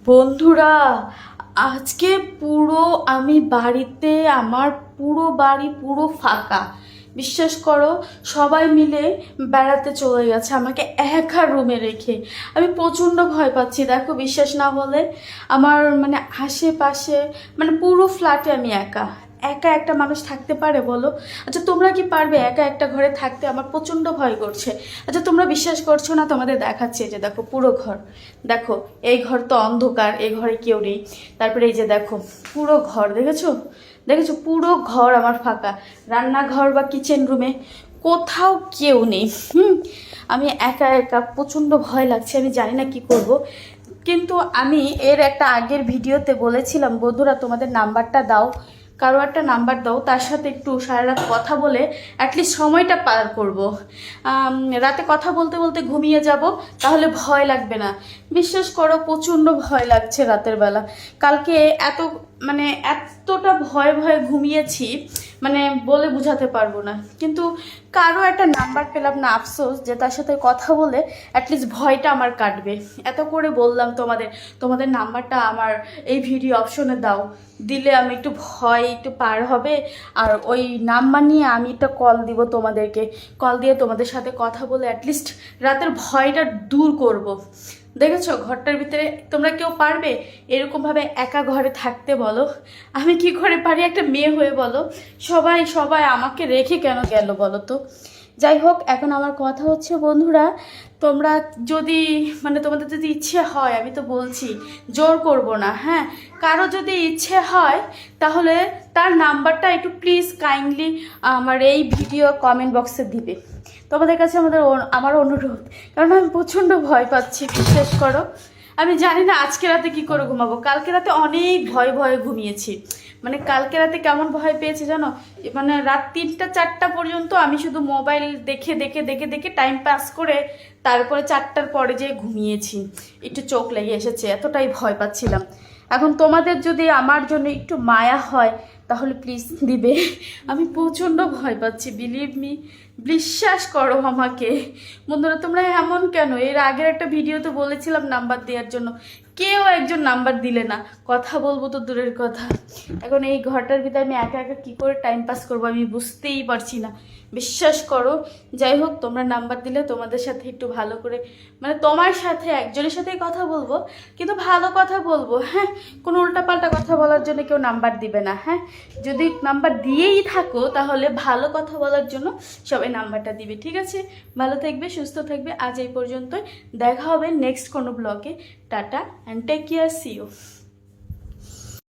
বন্ধুরা, আজকে পুরো আমি বাড়িতে, আমার পুরো বাড়ি পুরো ফাঁকা। বিশ্বাস করো, সবাই মিলে বেড়াতে চলে গেছে আমাকে একা রুমে রেখে। আমি প্রচণ্ড ভয় পাচ্ছি। দেখো, বিশ্বাস না হলে আমার আশেপাশে পুরো ফ্ল্যাটে আমি একা। একা একটা মানুষ থাকতে পারে বলো? আচ্ছা, তোমরা কি পারবে একা একটা ঘরে থাকতে? আমার প্রচণ্ড ভয় করছে। আচ্ছা, তোমরা বিশ্বাস করছো না, তোমাদের দেখাচ্ছে। যে দেখো পুরো ঘর, দেখো এই ঘর তো অন্ধকার, এই ঘরে কেউ নেই। তারপরে এই যে দেখো পুরো ঘর, দেখেছো দেখেছো পুরো ঘর আমার ফাঁকা। রান্নাঘর বা কিচেন রুমে কোথাও কেউ নেই। আমি একা একা, প্রচণ্ড ভয় লাগছে। আমি জানি না কি করব। কিন্তু আমি এর একটা আগের ভিডিওতে বলেছিলাম, বন্ধুরা তোমাদের নাম্বারটা দাও, কারো একটা নাম্বার দাও, তার সাথে একটু সারা রাত কথা বলে অ্যাটলিস্ট সময়টা পার করব। রাতে কথা বলতে বলতে ঘুমিয়ে যাব, তাহলে ভয় লাগবে না। বিশ্বাস করো, প্রচণ্ড ভয় লাগছে রাতের বেলা। কালকে এত এতটা ভয়ে ভয়ে ঘুমিয়েছি, বলে বোঝাতে পারবো না। কিন্তু কারো একটা নাম্বার পেলাম না, আফসোস, যে তার সাথে কথা বলে অ্যাটলিস্ট ভয়টা আমার কাটবে। এত করে বললাম তোমাদের, তোমাদের নাম্বারটা আমার এই ভিডিও অপশনে দাও, দিলে আমি একটু ভয় একটু পার হবে। আর ওই নাম্বার নিয়ে আমি একটা কল দিব তোমাদেরকে, কল দিয়ে তোমাদের সাথে কথা বলে অ্যাটলিস্ট রাতের ভয়টা দূর করব। দেখেছো ঘরটার ভিতরে, তোমরা কেউ পারবে এরকমভাবে একা ঘরে থাকতে? বলো, আমি কি করে পারি একটা মেয়ে হয়ে? বলো, সবাই সবাই আমাকে রেখে কেন গেল বলো তো? যাই হোক, এখন আমার কথা হচ্ছে, বন্ধুরা তোমরা যদি তোমাদের যদি ইচ্ছে হয়, আমি তো বলছি, জোর করব না, হ্যাঁ, কারো যদি ইচ্ছে হয় তাহলে তার নাম্বারটা একটু প্লিজ কাইন্ডলি আমার এই ভিডিও কমেন্ট বক্সে দিবে। তোমাদের কাছে আমার অনুরোধ, কারণ আমি প্রচণ্ড ভয় পাচ্ছি। বিশ্বাস করো, আমি জানি না আজকে রাতে কি করে ঘুমাবো। কালকে রাতে অনেক ভয়ে ভয়ে ঘুমিয়েছি। কালকে রাতে কেমন ভয় পেয়েছি জানো? রাত 3টা 4টা পর্যন্ত আমি শুধু মোবাইল দেখে দেখে দেখে দেখে টাইম পাস করে তারপরে 4টার পরে যেয়ে ঘুমিয়েছি। একটু চোখ লেগে এসেছে, এতটাই ভয় পাচ্ছিলাম। এখন তোমাদের যদি আমার জন্য একটু মায়া হয় তাহলে প্লিজ দিবে। আমি প্রচণ্ড ভয় পাচ্ছি, বিলিভ মি, বিশ্বাস করো আমাকে। বন্ধুরা তোমরা এমন কেন? এর আগের একটা ভিডিওতে বলেছিলাম নাম্বার দেওয়ার জন্য, কেউ একজন নাম্বার দিলে না। কথা বলবো তো দূরের কথা, এখন এই ঘরটার ভিতরে আমি একা একা কী করে টাইম পাস করবো আমি বুঝতেই পারছি না। বিশ্বাস করো, যাই হোক, তোমরা নাম্বার দিলে তোমাদের সাথে একটু ভালো করে, তোমার সাথে একজনের সাথেই কথা বলবো, কিন্তু ভালো কথা বলবো, হ্যাঁ। কোনো উল্টাপাল্টা কথা বলার জন্য কেউ নাম্বার দিবে না, হ্যাঁ। যদি নাম্বার দিয়েই থাকো তাহলে ভালো কথা বলার জন্য সবাই নাম্বারটা দিবে, ঠিক আছে? ভালো থাকবে, সুস্থ থাকবে। আজ এই পর্যন্তই, দেখা হবে নেক্সট কোনো ব্লগে। Tata and take care, see you.